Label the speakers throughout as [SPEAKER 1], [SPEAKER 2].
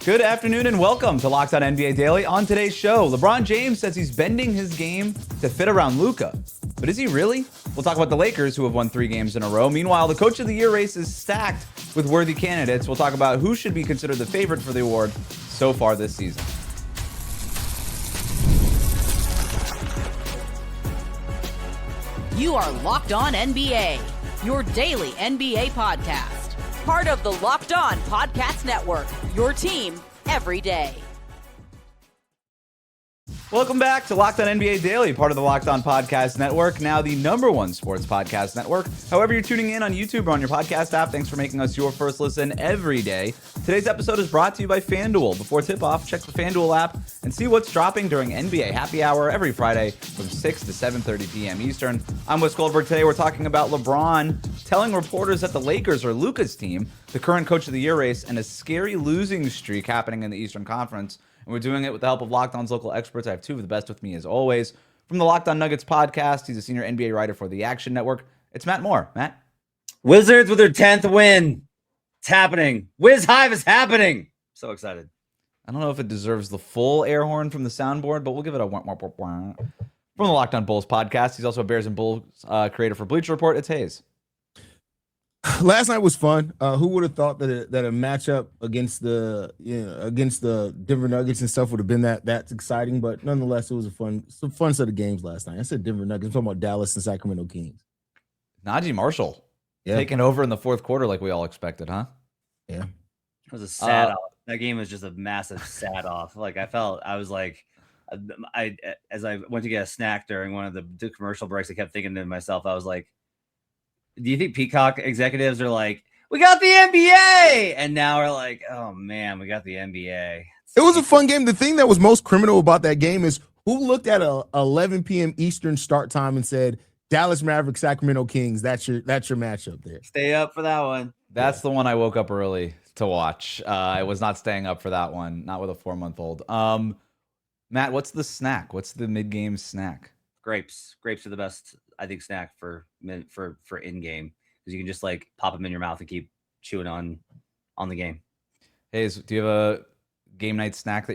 [SPEAKER 1] Good afternoon and welcome to Locked On NBA Daily. On today's show, LeBron James says he's bending his game to fit around Luka. But is he really? We'll talk about the Lakers, who have won 3 games in a row. Meanwhile, the Coach of the Year race is stacked with worthy candidates. We'll talk about who should be considered the favorite for the award so far this season.
[SPEAKER 2] You are Locked On NBA, your daily NBA podcast. Part of the Locked On Podcast Network, your team every day.
[SPEAKER 1] Welcome back to Locked On NBA Daily, part of the Locked On Podcast Network, now the #1 sports podcast network. However you're tuning in on YouTube or on your podcast app, thanks for making us your first listen every day. Today's episode is brought to you by FanDuel. Before tip-off, check the FanDuel app and see what's dropping during NBA Happy Hour every Friday from 6 to 7:30 p.m. Eastern. I'm Wes Goldberg. Today we're talking about LeBron telling reporters that the Lakers are Luka's team, the current Coach of the Year race, and a scary losing streak happening in the Eastern Conference. And we're doing it with the help of Locked On's local experts. I have 2 of the best with me as always. From the Locked On Nuggets podcast, he's a senior NBA writer for the Action Network. It's Matt Moore. Matt?
[SPEAKER 3] Wizards with their 10th win. It's happening. Hive is happening. So excited.
[SPEAKER 1] I don't know if it deserves the full air horn from the soundboard, but we'll give it a wah, wah, wah, wah. From the Locked On Bulls podcast, he's also a Bears and Bulls creator for Bleacher Report. It's Haize.
[SPEAKER 4] Last night was fun. Who would have thought that a matchup against the Denver Nuggets and stuff would have been that's exciting? But nonetheless, it was some fun set of games last night. I said Denver Nuggets. I'm talking about Dallas and Sacramento Kings.
[SPEAKER 1] Najee Marshall taking over in the fourth quarter like we all expected, huh?
[SPEAKER 4] Yeah,
[SPEAKER 3] it was a sad off. That game was just a massive sad off. Like as I went to get a snack during one of the commercial breaks, I kept thinking to myself, I was like, do you think Peacock executives are like, we got the NBA, and now we're like, oh man, we got the NBA?
[SPEAKER 4] It was a fun game. The thing that was most criminal about that game is who looked at a 11 p.m. Eastern start time and said, Dallas Mavericks, Sacramento Kings. That's your matchup there.
[SPEAKER 3] Stay up for that one.
[SPEAKER 1] That's the one I woke up early to watch. I was not staying up for that one, not with a 4-month-old. Matt, what's the snack? What's the mid-game snack?
[SPEAKER 3] Grapes. Grapes are the best, I think, snack for in-game, because you can just like pop them in your mouth and keep chewing on the game.
[SPEAKER 1] Hey, do you have a game night snack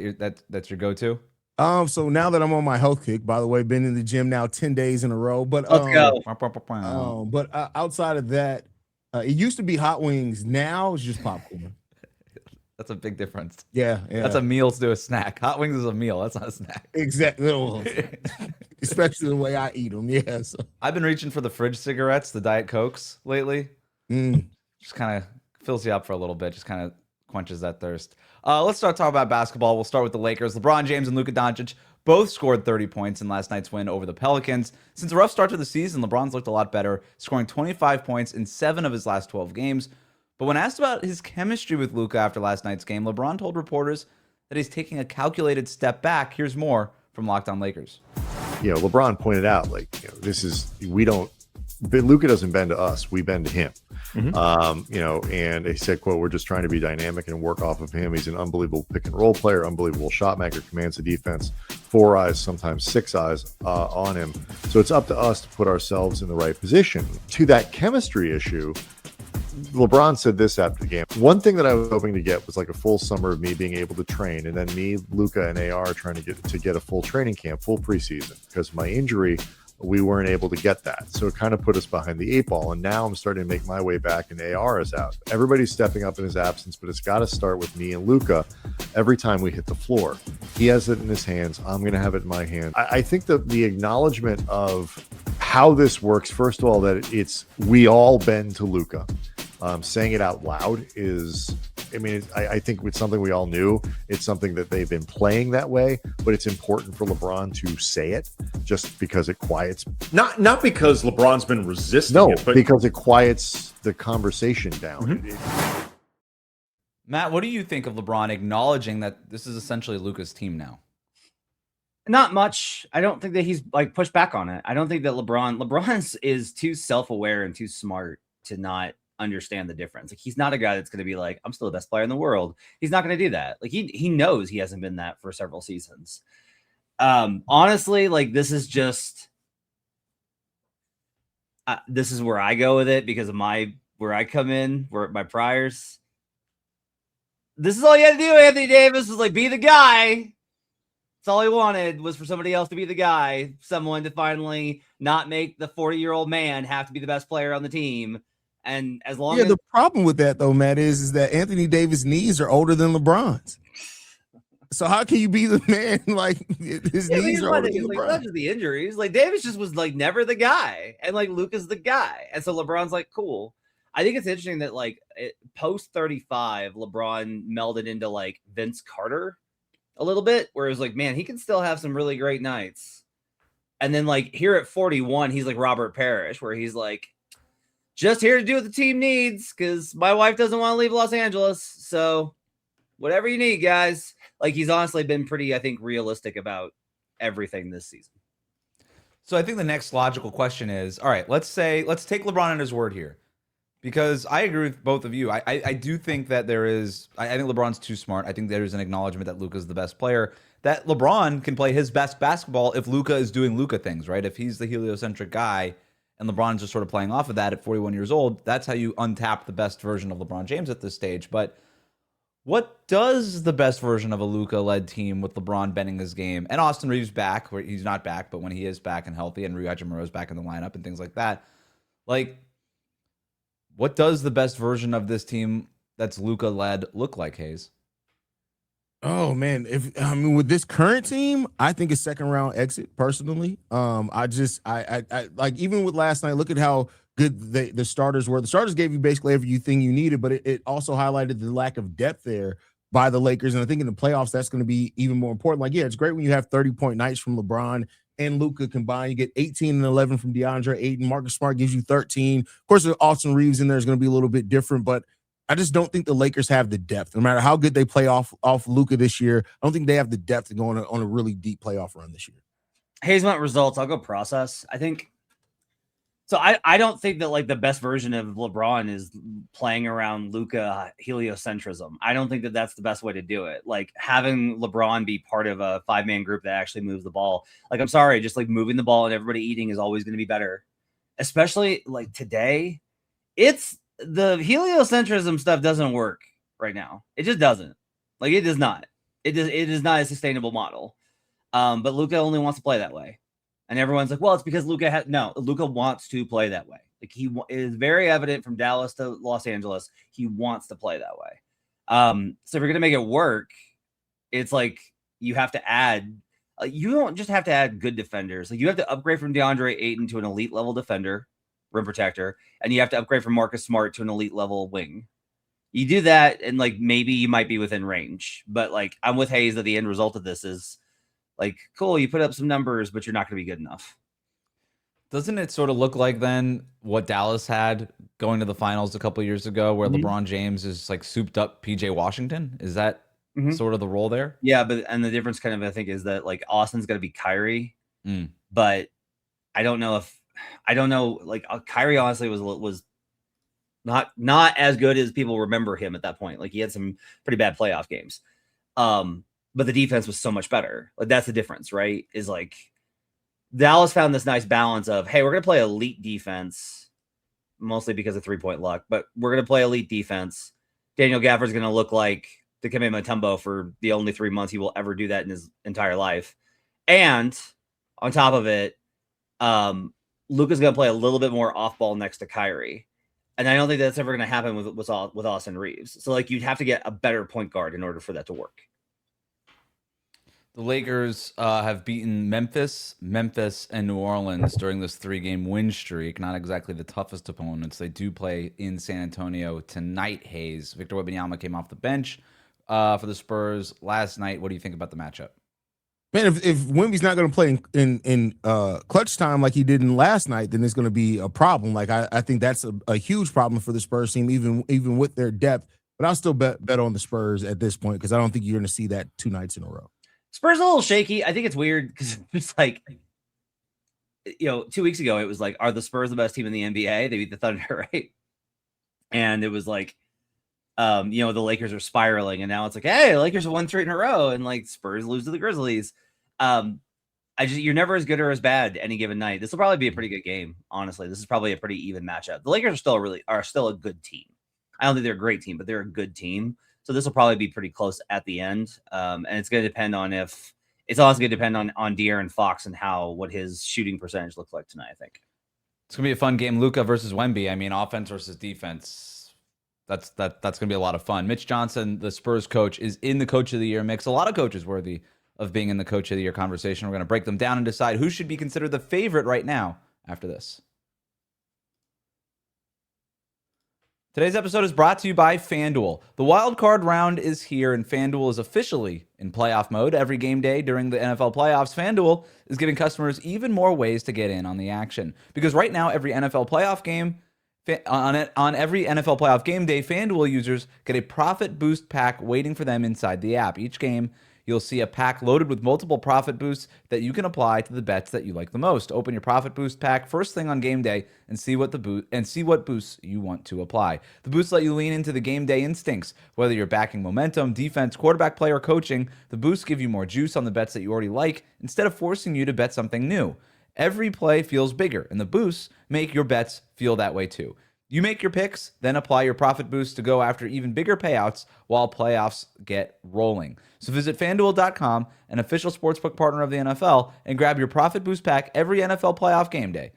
[SPEAKER 1] that's your go-to?
[SPEAKER 4] So now that I'm on my health kick, by the way, been in the gym now 10 days in a row. But
[SPEAKER 3] let's go.
[SPEAKER 4] Outside of that, it used to be hot wings. Now it's just popcorn.
[SPEAKER 1] That's a big difference.
[SPEAKER 4] Yeah.
[SPEAKER 1] That's a meal to a snack. Hot wings is a meal. That's not a snack.
[SPEAKER 4] Exactly. Especially the way I eat them. Yeah. So.
[SPEAKER 1] I've been reaching for the fridge cigarettes, the Diet Cokes lately. Just kind of fills you up for a little bit. Just kind of quenches that thirst. Let's start talking about basketball. We'll start with the Lakers. LeBron James and Luka Doncic both scored 30 points in last night's win over the Pelicans. Since a rough start to the season, LeBron's looked a lot better, scoring 25 points in 7 of his last 12 games. But when asked about his chemistry with Luka after last night's game, LeBron told reporters that he's taking a calculated step back. Here's more from Locked On Lakers.
[SPEAKER 5] LeBron pointed out, Luka doesn't bend to us, we bend to him. And he said, quote, we're just trying to be dynamic and work off of him. He's an unbelievable pick and roll player, unbelievable shot maker, commands the defense, 4 eyes, sometimes 6 eyes on him. So it's up to us to put ourselves in the right position. To that chemistry issue, LeBron said this after the game. One thing that I was hoping to get was like a full summer of me being able to train, and then me, Luka, and AR trying to get a full training camp, full preseason. Because of my injury, we weren't able to get that. So it kind of put us behind the 8 ball. And now I'm starting to make my way back, and AR is out. Everybody's stepping up in his absence, but it's got to start with me and Luka every time we hit the floor. He has it in his hands. I'm going to have it in my hand. I think that the acknowledgement of how this works, first of all, that we all bend to Luka. Saying it out loud is, I think it's something we all knew. It's something that they've been playing that way, but it's important for LeBron to say it just because it quiets.
[SPEAKER 6] Not because LeBron's been resisting it, but
[SPEAKER 5] because it quiets the conversation down.
[SPEAKER 1] Matt, what do you think of LeBron acknowledging that this is essentially Luka's team now?
[SPEAKER 3] Not much. I don't think that he's like pushed back on it. I don't think that LeBron is too self-aware and too smart to not understand the difference. Like, he's not a guy that's going to be like, I'm still the best player in the world. He's not going to do that. Like, he knows he hasn't been that for several seasons. Honestly, like, this is just this is where I go with it because of where I come in, where my priors. This is all you had to do, Anthony Davis, was like be the guy. That's all he wanted, was for somebody else to be the guy, someone to finally not make the 40-year-old man have to be the best player on the team. And as long as
[SPEAKER 4] the problem with that though, Matt, is that Anthony Davis' knees are older than LeBron's. So how can you be the man like his knees are older than LeBron?
[SPEAKER 3] Not just the injuries. Like Davis just was like never the guy, and like Luka's the guy, and so LeBron's like cool. I think it's interesting that like post 35, LeBron melded into like Vince Carter a little bit, where it was like, man, he can still have some really great nights. And then like here at 41, he's like Robert Parrish, where he's like, just here to do what the team needs because my wife doesn't want to leave Los Angeles. So whatever you need, guys. Like he's honestly been pretty, I think, realistic about everything this season.
[SPEAKER 1] So I think the next logical question is, all right, let's take LeBron at his word here. Because I agree with both of you. I do think that I think LeBron's too smart. I think there's an acknowledgement that Luka's the best player. That LeBron can play his best basketball if Luka is doing Luka things, right? If he's the heliocentric guy and LeBron's just sort of playing off of that at 41 years old, that's how you untap the best version of LeBron James at this stage. But what does the best version of a Luka-led team with LeBron bending his game and Austin Reaves back, where he's not back, but when he is back and healthy, and Rui Hachimura's back in the lineup and things like that, like, what does the best version of this team that's Luka-led look like, Haize?
[SPEAKER 4] Oh man, with this current team, I think a second round exit personally. I like, even with last night, look at how good the starters were. The starters gave you basically everything you needed, but it also highlighted the lack of depth there by the Lakers. And I think in the playoffs, that's going to be even more important. Like, yeah, it's great when you have 30-point nights from LeBron and Luka combined. You get 18 and 11 from DeAndre Ayton. Marcus Smart gives you 13. Of course, the Austin Reaves in there is going to be a little bit different, but I just don't think the Lakers have the depth. No matter how good they play off Luka this year, I don't think they have the depth to go on a really deep playoff run this year.
[SPEAKER 3] Haize went results. I'll go process. I think so. I don't think that like the best version of LeBron is playing around Luka heliocentrism. I don't think that that's the best way to do it. Like having LeBron be part of a 5-man group that actually moves the ball. Like, I'm sorry, just like moving the ball and everybody eating is always going to be better. Especially like today, the heliocentrism stuff doesn't work right now. It just doesn't. Like, it does not. It is not a sustainable model. But Luka only wants to play that way. And everyone's like, well, it's because Luka wants to play that way. Like, it is very evident from Dallas to Los Angeles. He wants to play that way. So if you're going to make it work, it's like you have to add, you don't just have to add good defenders. Like, you have to upgrade from DeAndre Ayton to an elite level defender, rim protector, and you have to upgrade from Marcus Smart to an elite level wing. You do that, and like maybe you might be within range. But like, I'm with Haize that the end result of this is like, cool, you put up some numbers, but you're not going to be good enough.
[SPEAKER 1] Doesn't it sort of look like then what Dallas had going to the finals a couple of years ago, where LeBron James is like souped up PJ Washington? Is that sort of the role there?
[SPEAKER 3] Yeah, and the difference kind of, I think, is that like Austin's going to be Kyrie, but I don't know. Like, Kyrie honestly was not as good as people remember him at that point. Like, he had some pretty bad playoff games. But the defense was so much better. Like, that's the difference, right? Is like Dallas found this nice balance of, hey, we're going to play elite defense, mostly because of 3-point luck, but we're going to play elite defense. Daniel Gafford's going to look like Dikembe Mutombo for the only 3 months he will ever do that in his entire life. And on top of it, Luka's going to play a little bit more off ball next to Kyrie. And I don't think that's ever going to happen with Austin Reaves. So like, you'd have to get a better point guard in order for that to work.
[SPEAKER 1] The Lakers have beaten Memphis, and New Orleans during this 3-game win streak. Not exactly the toughest opponents. They do play in San Antonio tonight, Haize. Victor Wembanyama came off the bench for the Spurs last night. What do you think about the matchup?
[SPEAKER 4] Man, if Wemby's not going to play in clutch time like he did in last night, then it's going to be a problem. Like, I think that's a huge problem for the Spurs team, even with their depth. But I'll still bet on the Spurs at this point because I don't think you're going to see that 2 nights in a row.
[SPEAKER 3] Spurs a little shaky. I think it's weird because it's like, 2 weeks ago, it was like, are the Spurs the best team in the NBA? They beat the Thunder, right? And it was like, the Lakers are spiraling, and now it's like, hey, Lakers have won 3 in a row, and like Spurs lose to the Grizzlies. You're never as good or as bad any given night. This will probably be a pretty good game. Honestly, this is probably a pretty even matchup. The Lakers are still a good team. I don't think they're a great team, but they're a good team. So this will probably be pretty close at the end. And it's going to depend on it's also going to depend on De'Aaron Fox and what his shooting percentage looks like tonight, I think.
[SPEAKER 1] It's going to be a fun game. Luka versus Wemby. I mean, offense versus defense. That's going to be a lot of fun. Mitch Johnson, the Spurs coach, is in the Coach of the Year mix. A lot of coaches worthy of being in the Coach of the Year conversation. We're going to break them down and decide who should be considered the favorite right now after this. Today's episode is brought to you by FanDuel. The wild card round is here, and FanDuel is officially in playoff mode. Every game day during the NFL playoffs, FanDuel is giving customers even more ways to get in on the action. Because right now, every NFL playoff game on every NFL playoff game day, FanDuel users get a profit boost pack waiting for them inside the app. Each game, you'll see a pack loaded with multiple profit boosts that you can apply to the bets that you like the most. Open your profit boost pack first thing on game day and see what boosts you want to apply. The boosts let you lean into the game day instincts. Whether you're backing momentum, defense, quarterback play, or coaching, the boosts give you more juice on the bets that you already like instead of forcing you to bet something new. Every play feels bigger, and the boosts make your bets feel that way too. You make your picks, then apply your profit boost to go after even bigger payouts while playoffs get rolling. So visit FanDuel.com, an official sportsbook partner of the NFL, and grab your profit boost pack every NFL playoff game day.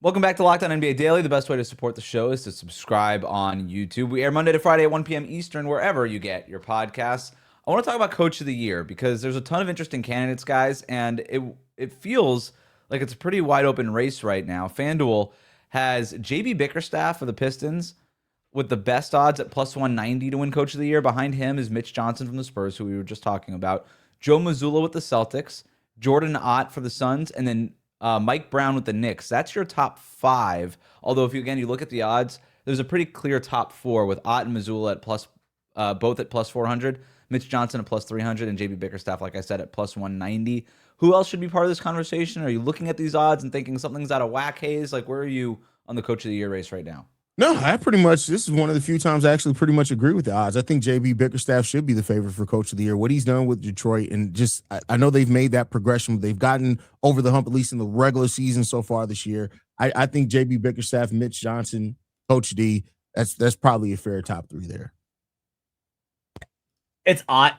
[SPEAKER 1] Welcome back to Locked On NBA Daily. The best way to support the show is to subscribe on YouTube. We air Monday to Friday at 1 p.m. Eastern, wherever you get your podcasts. I want to talk about Coach of the Year because there's a ton of interesting candidates, guys, and it feels like it's a pretty wide open race right now. FanDuel has JB Bickerstaff for the Pistons with the best odds at plus 190 to win Coach of the Year. Behind him is Mitch Johnson from the Spurs, who we were just talking about. Joe Mazzulla with the Celtics, Jordan Ott for the Suns, and then Mike Brown with the Knicks. That's your top five. Although if you look at the odds, there's a pretty clear top four with Ott and Mazzulla at both at plus 400. Mitch Johnson at plus 300 and JB Bickerstaff, like I said, at plus 190. Who else should be part of this conversation? Are you looking at these odds and thinking something's out of whack, Haize? Like, where are you on the Coach of the Year race right now?
[SPEAKER 4] No, this is one of the few times I actually pretty much agree with the odds. I think JB Bickerstaff should be the favorite for Coach of the Year. What he's done with Detroit, and just, I know they've made that progression. They've gotten over the hump, at least in the regular season so far this year. I think JB Bickerstaff, Mitch Johnson, Coach D, that's probably a fair top three there.
[SPEAKER 3] It's Ott.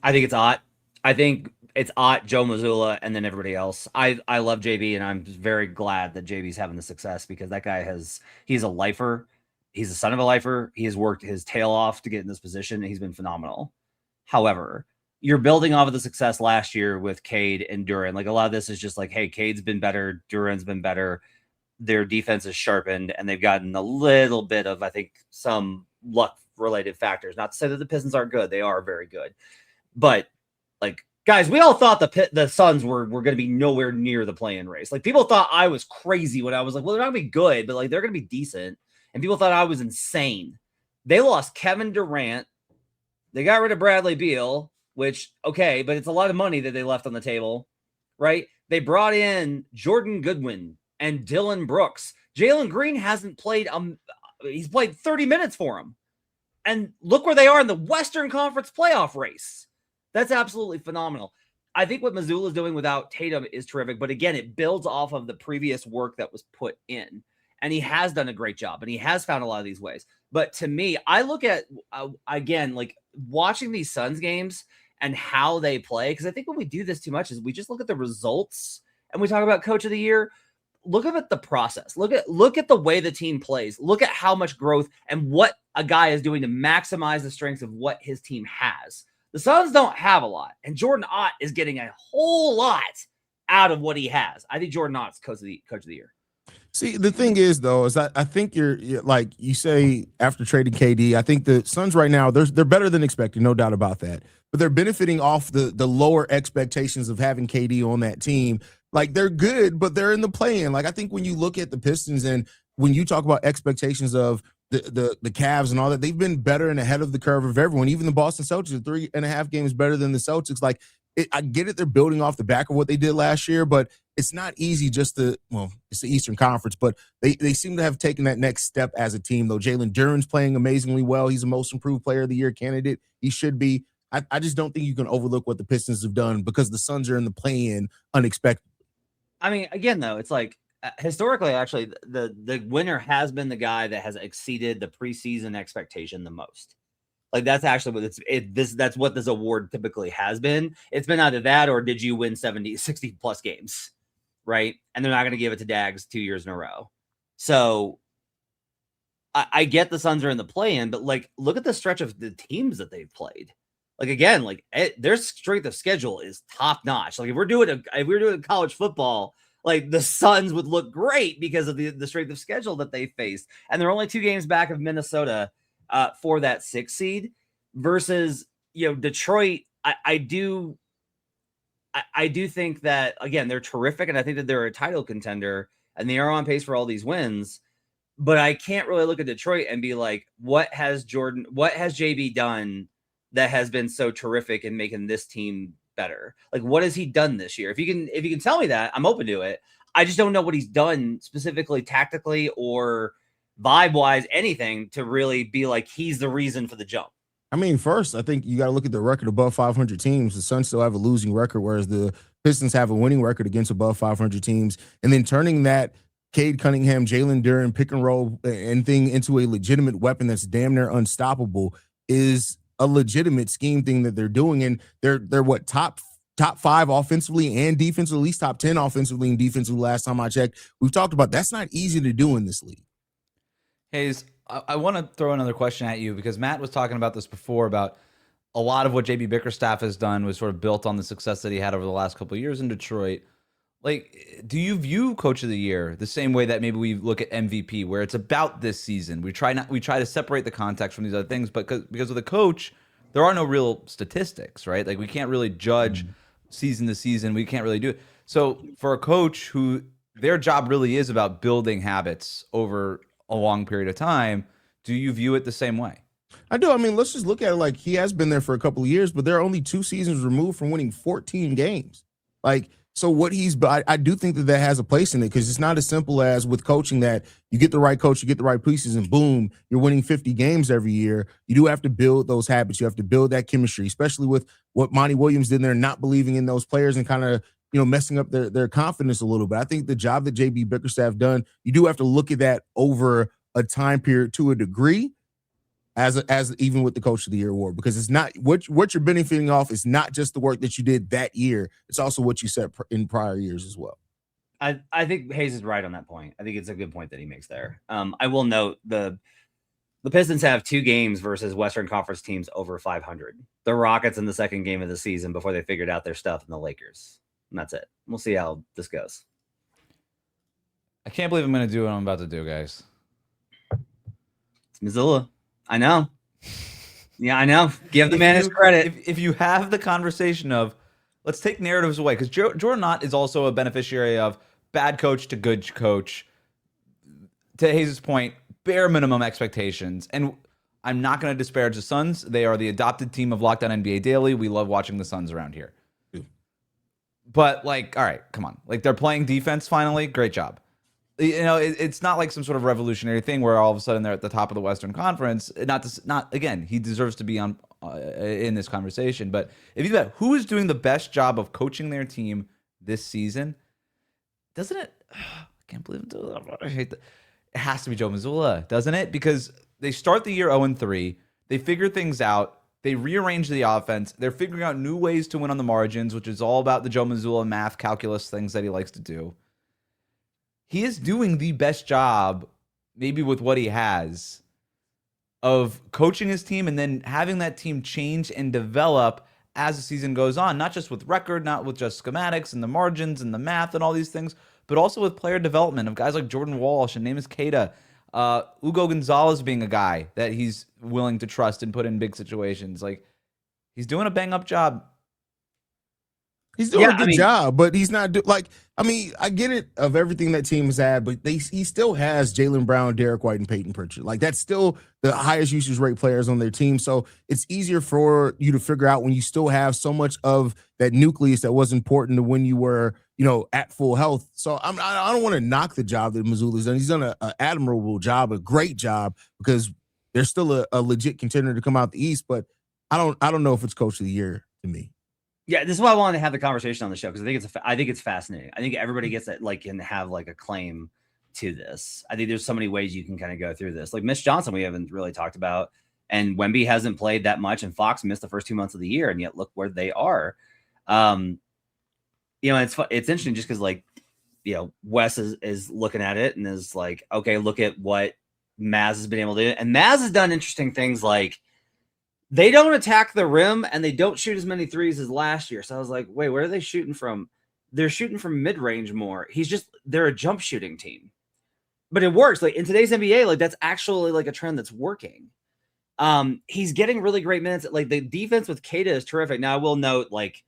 [SPEAKER 3] I think it's Ott. I think it's Ott, Joe Mazzulla, and then everybody else. I love JB, and I'm very glad that JB's having the success because that guy he's a lifer. He's a son of a lifer. He has worked his tail off to get in this position, and he's been phenomenal. However, you're building off of the success last year with Cade and Duran. Like, a lot of this is just like, hey, Cade's been better, Duran's been better. Their defense is sharpened, and they've gotten a little bit of, I think, some luck-related factors. Not to say that the Pistons aren't good. They are very good. But, like, guys, we all thought the Suns were going to be nowhere near the play-in race. Like, people thought I was crazy when I was like, well, they're not going to be good, but, like, they're going to be decent. And people thought I was insane. They lost Kevin Durant. They got rid of Bradley Beal, which, okay, but it's a lot of money that they left on the table, right? They brought in Jordan Goodwin and Dylan Brooks. Jalen Green hasn't played, he's played 30 minutes for him. And look where they are in the Western Conference playoff race. That's absolutely phenomenal. I think what Mazzulla is doing without Tatum is terrific. But again, it builds off of the previous work that was put in. And he has done a great job. And he has found a lot of these ways. But to me, I look at, again, like watching these Suns games and how they play. Because I think when we do this too much is we just look at the results and we talk about Coach of the Year. Look at the process. Look at the way the team plays. Look at how much growth and what a guy is doing to maximize the strengths of what his team has. The Suns don't have a lot, and Jordan Ott is getting a whole lot out of what he has. I think Jordan Ott's coach of the year.
[SPEAKER 4] See, the thing is, though, is I think you're like you say after trading KD, I think the Suns right now, they're better than expected, no doubt about that. But they're benefiting off the lower expectations of having KD on that team. Like, they're good, but they're in the play-in. Like, I think when you look at the Pistons and when you talk about expectations of the Cavs and all that, they've been better and ahead of the curve of everyone. Even the Boston Celtics, 3.5 games better than the Celtics. Like, I get it, they're building off the back of what they did last year, but it's not easy just to, well, it's the Eastern Conference, but they seem to have taken that next step as a team, though. Jalen Duren's playing amazingly well. He's a most improved player of the year candidate. He should be. I just don't think you can overlook what the Pistons have done because the Suns are in the play-in unexpected.
[SPEAKER 3] I mean, again, though, it's like historically, actually, the winner has been the guy that has exceeded the preseason expectation the most. Like that's actually what that's what this award typically has been. It's been either that or did you win 60 plus games, right? And they're not going to give it to Dags 2 years in a row. So I get the Suns are in the play-in, but like look at the stretch of the teams that they've played. Like again, like their strength of schedule is top notch. Like if we're doing college football, like the Suns would look great because of the strength of schedule that they faced, and they're only 2 games back of Minnesota for that 6th seed versus Detroit. I do think that again they're terrific, and I think that they're a title contender, and they are on pace for all these wins. But I can't really look at Detroit and be like, what has JB done that has been so terrific in making this team better? Like, what has he done this year? If you can tell me that, I'm open to it. I just don't know what he's done specifically tactically or vibe-wise, anything to really be like he's the reason for the jump.
[SPEAKER 4] I mean, first, I think you got to look at the record above 500 teams. The Suns still have a losing record, whereas the Pistons have a winning record against above 500 teams. And then turning that Cade Cunningham, Jalen Duren pick and roll and thing into a legitimate weapon that's damn near unstoppable is a legitimate scheme thing that they're doing. And they're what, top 5 offensively and defensively, at least top 10 offensively and defensively last time I checked. We've talked about that's not easy to do in this league.
[SPEAKER 1] Haize, I want to throw another question at you because Matt was talking about this before about a lot of what JB Bickerstaff has done was sort of built on the success that he had over the last couple of years in Detroit. Like, do you view Coach of the Year the same way that maybe we look at MVP, where it's about this season? We try to separate the context from these other things, but because of the coach, there are no real statistics, right? Like we can't really judge season to season. We can't really do it. So for a coach who their job really is about building habits over a long period of time, do you view it the same way?
[SPEAKER 4] I do. I mean, let's just look at it like he has been there for a couple of years, but they're only 2 seasons removed from winning 14 games. Like, so what I do think that has a place in it because it's not as simple as with coaching that you get the right coach, you get the right pieces, and boom, you're winning 50 games every year. You do have to build those habits. You have to build that chemistry, especially with what Monty Williams did there, not believing in those players and kind of, messing up their confidence a little bit. I think the job that JB Bickerstaff done, you do have to look at that over a time period to a degree. As even with the Coach of the Year award, because it's not what you're benefiting off is not just the work that you did that year. It's also what you set in prior years as well.
[SPEAKER 3] I think Haize is right on that point. I think it's a good point that he makes there. I will note the Pistons have 2 games versus Western Conference teams over 500. The Rockets in the second game of the season before they figured out their stuff, and the Lakers. And that's it. We'll see how this goes.
[SPEAKER 1] I can't believe I'm going to do what I'm about to do, guys.
[SPEAKER 3] It's Mazzulla. I know. Yeah, I know. Give the man his credit.
[SPEAKER 1] If you have the conversation of, let's take narratives away, because Jordan Ott is also a beneficiary of bad coach to good coach. To Haize's point, bare minimum expectations. And I'm not going to disparage the Suns. They are the adopted team of Locked On NBA Daily. We love watching the Suns around here. But, like, all right, come on. Like, they're playing defense finally. Great job. It's not like some sort of revolutionary thing where all of a sudden they're at the top of the Western Conference. Not again, he deserves to be on in this conversation. But if you bet who is doing the best job of coaching their team this season, doesn't it? I can't believe it. I hate that. It has to be Joe Mazzulla, doesn't it? Because they start the year 0-3. They figure things out. They rearrange the offense. They're figuring out new ways to win on the margins, which is all about the Joe Mazzulla math calculus things that he likes to do. He is doing the best job, maybe with what he has, of coaching his team and then having that team change and develop as the season goes on, not just with record, not with just schematics and the margins and the math and all these things, but also with player development of guys like Jordan Walsh and Neemias Queta, Ugo Gonzalez being a guy that he's willing to trust and put in big situations. Like, he's doing a bang-up job.
[SPEAKER 4] He's doing a good job, but he's not I get it of everything that team has had, but he still has Jaylen Brown, Derek White, and Peyton Pritchard. Like, that's still the highest usage rate players on their team. So it's easier for you to figure out when you still have so much of that nucleus that was important to when you were, at full health. So I don't want to knock the job that Mazzulla's done. He's done an admirable job, a great job, because they're still a legit contender to come out the East. But I don't know if it's Coach of the Year to me.
[SPEAKER 3] Yeah, this is why I wanted to have the conversation on the show, because I think it's fascinating. I think everybody gets that, like, can have like a claim to this. I think there's so many ways you can kind of go through this. Like Mitch Johnson, we haven't really talked about, and Wemby hasn't played that much, and Fox missed the first 2 months of the year, and yet look where they are. It's interesting just because, like, Wes is looking at it and is like, okay, look at what Maz has been able to do, and Maz has done interesting things like, they don't attack the rim and they don't shoot as many threes as last year. So I was like, wait, where are they shooting from? They're shooting from mid-range more. They're a jump shooting team. But it works. Like in today's NBA, like that's actually like a trend that's working. He's getting really great minutes. Like the defense with Keita is terrific. Now I will note, like,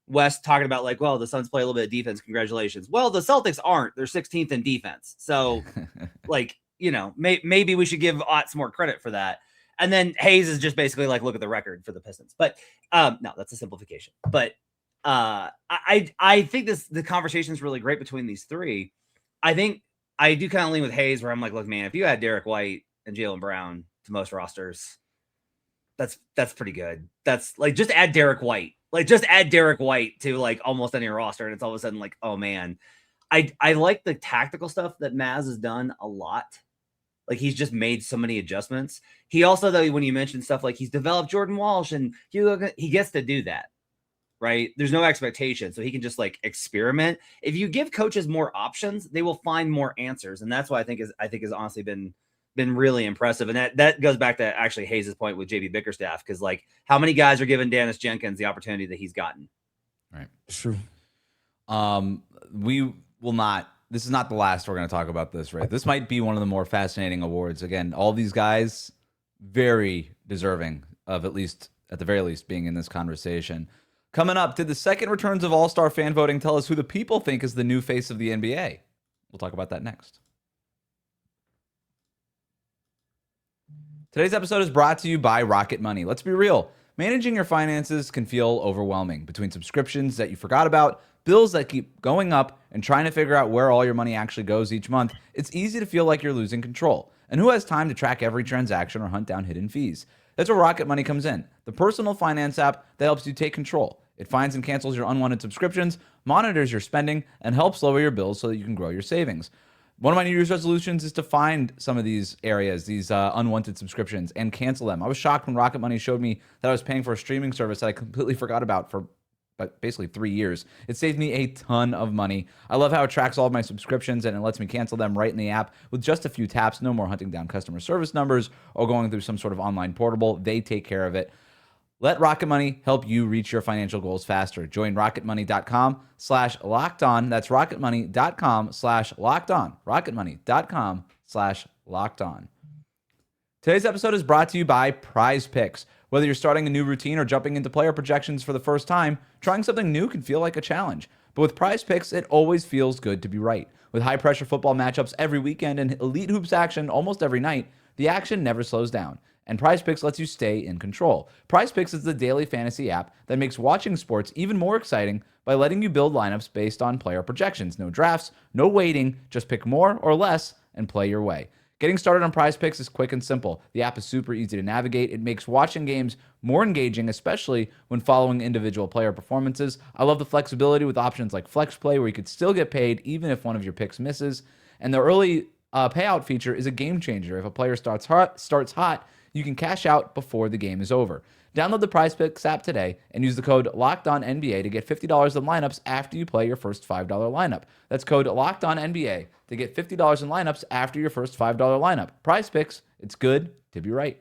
[SPEAKER 3] Wes talking about like, well, the Suns play a little bit of defense. Congratulations. Well, the Celtics aren't. They're 16th in defense. So like, maybe we should give Ott some more credit for that. And then Haize is just basically like, look at the record for the Pistons. But no, that's a simplification. But I think the conversation is really great between these three. I think I do kind of lean with Haize, where I'm like, look, man, if you add Derek White and Jaylen Brown to most rosters, that's pretty good. That's like, just add Derek White. Like, just add Derek White to like almost any roster, and it's all of a sudden like, oh man. I like the tactical stuff that Maz has done a lot. Like, he's just made so many adjustments. He also, though, when you mention stuff like he's developed Jordan Walsh, and he gets to do that, right? There's no expectation, so he can just like experiment. If you give coaches more options, they will find more answers, and that's what I think has honestly been really impressive. And that goes back to actually Haize's point with JB Bickerstaff, because like, how many guys are giving Dennis Jenkins the opportunity that he's gotten?
[SPEAKER 1] Right,
[SPEAKER 4] True.
[SPEAKER 1] We will not. This is not the last we're going to talk about this, right? This might be one of the more fascinating awards. Again, all these guys very deserving of at the very least being in this conversation. Coming up, did the second returns of All-Star fan voting tell us who the people think is the new face of the NBA? We'll talk about that next. Today's episode is brought to you by Rocket Money. Let's be real. Managing your finances can feel overwhelming. Between subscriptions that you forgot about, bills that keep going up, and trying to figure out where all your money actually goes each month, it's easy to feel like you're losing control. And who has time to track every transaction or hunt down hidden fees? That's where Rocket Money comes in, the personal finance app that helps you take control. It finds and cancels your unwanted subscriptions, monitors your spending, and helps lower your bills so that you can grow your savings. One of my New Year's resolutions is to find some of these areas, these unwanted subscriptions, and cancel them. I was shocked when Rocket Money showed me that I was paying for a streaming service that I completely forgot about for basically 3 years. It saved me a ton of money. I love how it tracks all of my subscriptions, and it lets me cancel them right in the app with just a few taps. No more hunting down customer service numbers or going through some sort of online portal. They take care of it. Let Rocket Money help you reach your financial goals faster. Join rocketmoney.com/lockedon. That's rocketmoney.com/lockedon. rocketmoney.com/lockedon. Today's episode is brought to you by Prize Picks. Whether you're starting a new routine or jumping into player projections for the first time, trying something new can feel like a challenge. But with Prize Picks, it always feels good to be right. With high-pressure football matchups every weekend and elite hoops action almost every night, the action never slows down. And Prize Picks lets you stay in control. Prize Picks is the daily fantasy app that makes watching sports even more exciting by letting you build lineups based on player projections. No drafts, no waiting, just pick more or less and play your way. Getting started on Prize Picks is quick and simple. The app is super easy to navigate. It makes watching games more engaging, especially when following individual player performances. I love the flexibility with options like Flex Play, where you could still get paid even if one of your picks misses. And the early payout feature is a game changer. If a player starts hot, you can cash out before the game is over. Download the Prize Picks app today and use the code LOCKEDONNBA to get $50 in lineups after you play your first $5 lineup. That's code LOCKEDONNBA to get $50 in lineups after your first $5 lineup. Prize Picks, it's good to be right.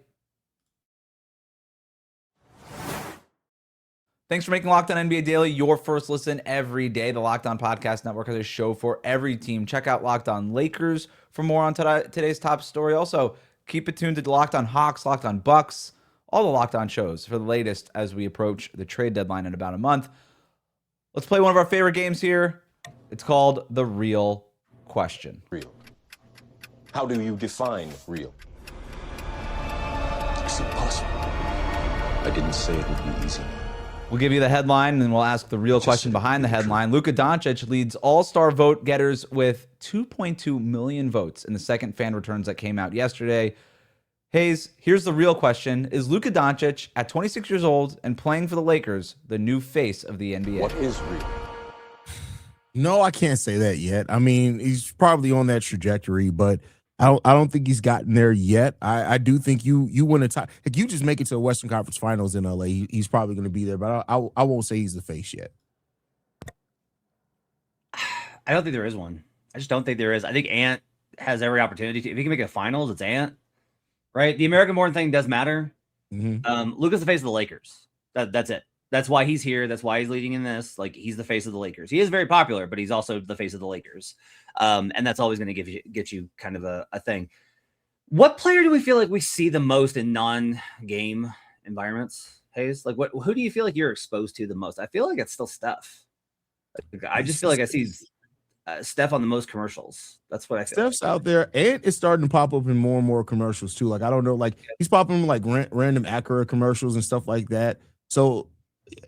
[SPEAKER 1] Thanks for making Locked On NBA Daily your first listen every day. The Locked On Podcast Network has a show for every team. Check out Locked On Lakers for more on today's top story. Also, keep it tuned to Locked On Hawks, Locked On Bucks, all the Locked On shows for the latest as we approach the trade deadline in about a month. Let's play one of our favorite games here. It's called The Real Question.
[SPEAKER 7] Real. How do you define real? It's impossible. I didn't say it would be easy.
[SPEAKER 1] We'll give you the headline, and then we'll ask the real question behind the headline. Luka Doncic leads all-star vote getters with 2.2 million votes in the second fan returns that came out yesterday. Haize, here's the real question. Is Luka Doncic, at 26 years old and playing for the Lakers, the new face of the NBA?
[SPEAKER 7] What is real?
[SPEAKER 4] No, I can't say that yet. I mean, he's probably on that trajectory, but I don't think he's gotten there yet. I do think you win a tie. Like, you just make it to the Western Conference Finals in LA, he's probably going to be there, but I won't say he's the face yet.
[SPEAKER 3] I don't think there is one. I just don't think there is. I think Ant has every opportunity to. If he can make a finals, it's Ant. Right? The American-born thing does matter. Luka's the face of the Lakers. That's it. That's why he's here. That's why he's leading in this. Like, he's the face of the Lakers. He is very popular, but he's also the face of the Lakers. And that's always going to get you kind of a thing. What player do we feel like we see the most in non-game environments, Haize? Like, who do you feel like you're exposed to the most? I feel like it's still Steph. I just feel like I see Steph on the most commercials. That's what I feel.
[SPEAKER 4] Steph's out there, and it's starting to pop up in more and more commercials too. Like, I don't know, like he's popping in like random Acura commercials and stuff like that. So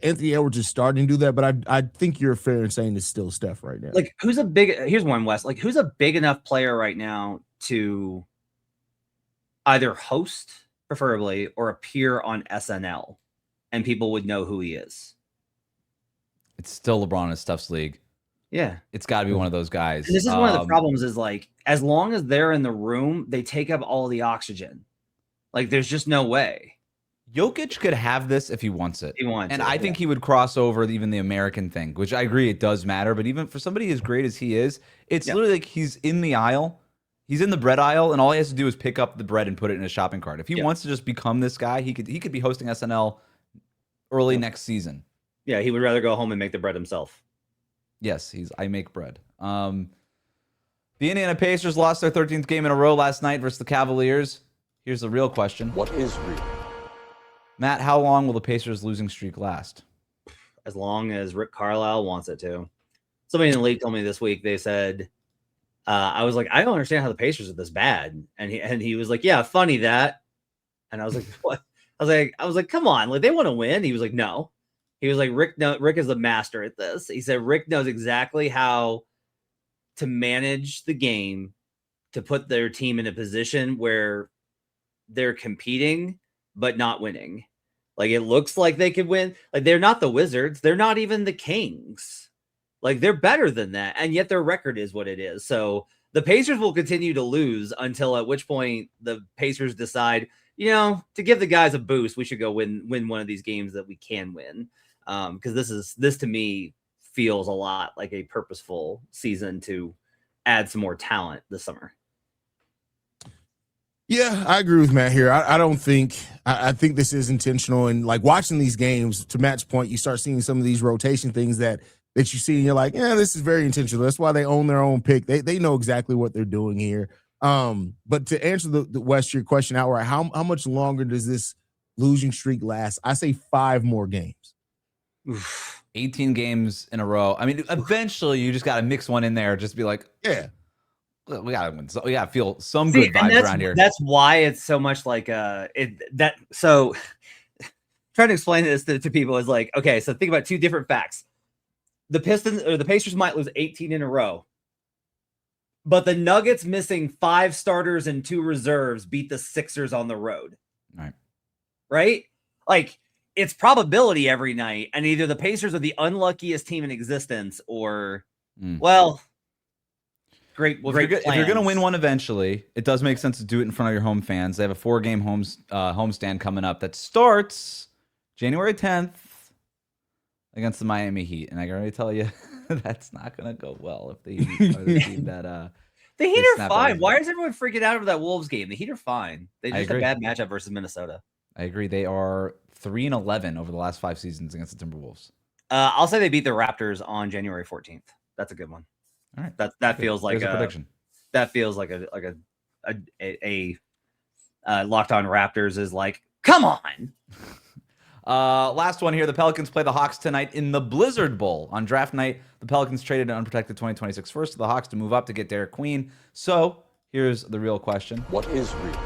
[SPEAKER 4] Anthony Edwards is starting to do that, but I think you're fair in saying it's still Steph right now.
[SPEAKER 3] Like, here's one, Wes. Like, who's a big enough player right now to either host, preferably, or appear on SNL, and people would know who he is?
[SPEAKER 1] It's still LeBron in Steph's league.
[SPEAKER 3] Yeah.
[SPEAKER 1] It's got to be one of those guys.
[SPEAKER 3] And this is one of the problems is, like, as long as they're in the room, they take up all the oxygen. Like, there's just no way.
[SPEAKER 1] Jokic could have this if he wants it.
[SPEAKER 3] And
[SPEAKER 1] I think he would cross over even the American thing, which I agree it does matter. But even for somebody as great as he is, it's literally like he's in the aisle. He's in the bread aisle, and all he has to do is pick up the bread and put it in a shopping cart. If he wants to just become this guy, he could be hosting SNL early next season.
[SPEAKER 3] Yeah, he would rather go home and make the bread himself.
[SPEAKER 1] Yes, I make bread. The Indiana Pacers lost their 13th game in a row last night versus the Cavaliers. Here's the real question.
[SPEAKER 7] What is real?
[SPEAKER 1] Matt, how long will the Pacers losing streak last?
[SPEAKER 3] As long as Rick Carlisle wants it to. Somebody in the league told me this week, they said, I was like, I don't understand how the Pacers are this bad. And he was like, yeah, funny that. And I was like, what? I was like, come on, like, they want to win. He was like, no. He was like, Rick is the master at this. He said Rick knows exactly how to manage the game to put their team in a position where they're competing but not winning. Like, it looks like they could win. Like, they're not the Wizards. They're not even the Kings. Like, they're better than that. And yet their record is what it is. So the Pacers will continue to lose until at which point the Pacers decide, to give the guys a boost, we should go win one of these games that we can win. Because this to me feels a lot like a purposeful season to add some more talent this summer.
[SPEAKER 4] Yeah, I agree with Matt here. I don't think I think this is intentional. And like watching these games, to Matt's point, you start seeing some of these rotation things that you see, and you're like, yeah, this is very intentional. That's why they own their own pick. They know exactly what they're doing here. But to answer the West, your question outright, how much longer does this losing streak last? I say 5 more games.
[SPEAKER 1] 18 games in a row. I mean, eventually you just got to mix one in there. Just be like, yeah, we got to win. So we got to feel some good vibes around here.
[SPEAKER 3] That's why it's so much like so trying to explain this to people is like, okay, so think about 2 different facts. The Pacers might lose 18 in a row, but the Nuggets missing 5 starters and 2 reserves beat the Sixers on the road. Right? Like, it's probability every night, and either the Pacers are the unluckiest team in existence, or great. Well,
[SPEAKER 1] if you're going to win one eventually, it does make sense to do it in front of your home fans. They have a 4-game homestand coming up that starts January 10th against the Miami Heat, and I can already tell you that's not going to go well if the Heat are the team that.
[SPEAKER 3] The Heat are fine. Why is everyone freaking out over that Wolves game? The Heat are fine. They just a bad matchup versus Minnesota.
[SPEAKER 1] I agree. They are 3-11 over the last 5 seasons against the Timberwolves.
[SPEAKER 3] I'll say they beat the Raptors on January 14th. That's a good one.
[SPEAKER 1] All right.
[SPEAKER 3] That feels like
[SPEAKER 1] a prediction.
[SPEAKER 3] That feels like a Locked On Raptors is like, come on.
[SPEAKER 1] Last one here. The Pelicans play the Hawks tonight in the Blizzard Bowl. On draft night, the Pelicans traded an unprotected 2026 first to the Hawks to move up to get Derek Queen. So here's the real question.
[SPEAKER 7] What is real?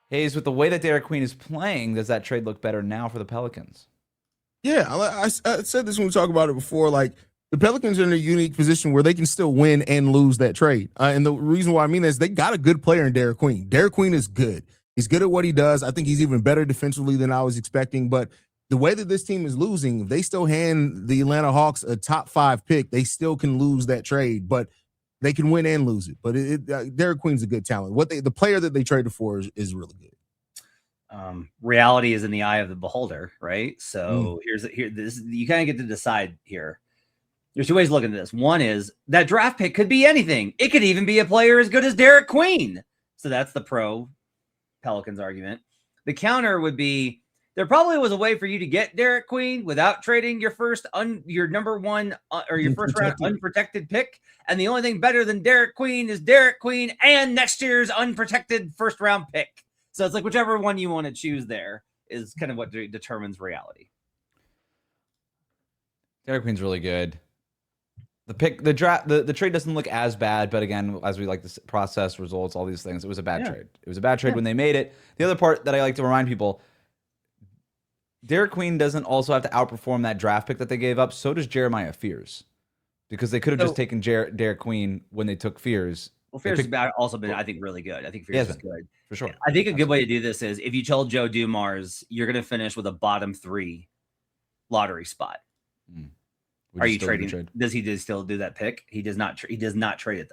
[SPEAKER 1] Haize, with the way that Derek Queen is playing, does that trade look better now for the Pelicans?
[SPEAKER 4] Yeah, I said this when we talked about it before. Like, The Pelicans are in a unique position where they can still win and lose that trade. And the reason why I mean that is they got a good player in Derek Queen. Derek Queen is good. He's good at what he does. I think he's even better defensively than I was expecting. But the way that this team is losing, if they still hand the Atlanta Hawks a top 5 pick, they still can lose that trade. But they can win and lose it. But Derek Queen's a good talent. The player that they traded for is really good.
[SPEAKER 3] Reality is in the eye of the beholder, right? So you kind of get to decide here. There's 2 ways to look at this. One is that draft pick could be anything. It could even be a player as good as Derek Queen. So that's the pro Pelicans argument. The counter would be there probably was a way for you to get Derek Queen without trading your your number 1 or your first round unprotected pick. And the only thing better than Derek Queen is Derek Queen and next year's unprotected first round pick. So it's like whichever one you want to choose there is kind of what determines reality.
[SPEAKER 1] Derek Queen's really good. The trade doesn't look as bad, but again, as we like to process results, all these things, it was a bad trade. It was a bad trade when they made it. The other part that I like to remind people, Derek Queen doesn't also have to outperform that draft pick that they gave up. So does Jeremiah Fears, because they could have just taken Derek Queen when they took Fears.
[SPEAKER 3] Well, Fears has also been, I think, really good. I think Fears is good.
[SPEAKER 1] For sure.
[SPEAKER 3] I think a good way to do this is if you told Joe Dumars you're going to finish with a bottom 3 lottery spot. Are you trading? Does he still do that pick? He does not. He does not trade it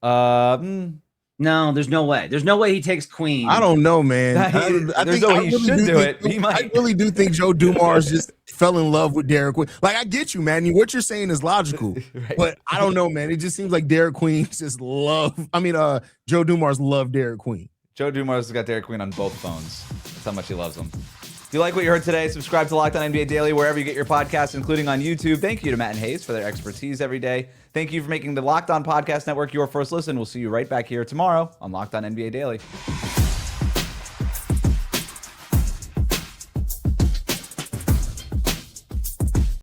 [SPEAKER 3] then. No, there's no way. There's no way he takes Queen.
[SPEAKER 4] I don't know, man.
[SPEAKER 1] I think he should do it. He might.
[SPEAKER 4] I really do think Joe Dumars just fell in love with Derek Queen. Like, I get you, man. What you're saying is logical, right. But I don't know, man. It just seems like Derek Queen just Joe Dumars loved Derek Queen.
[SPEAKER 1] Joe Dumars has got Derek Queen on both phones. That's how much he loves him. If you like what you heard today, subscribe to Locked On NBA Daily wherever you get your podcasts, including on YouTube. Thank you to Matt and Haize for their expertise every day. Thank you for making the Locked On Podcast Network your first listen. We'll see you right back here tomorrow on Locked On NBA Daily.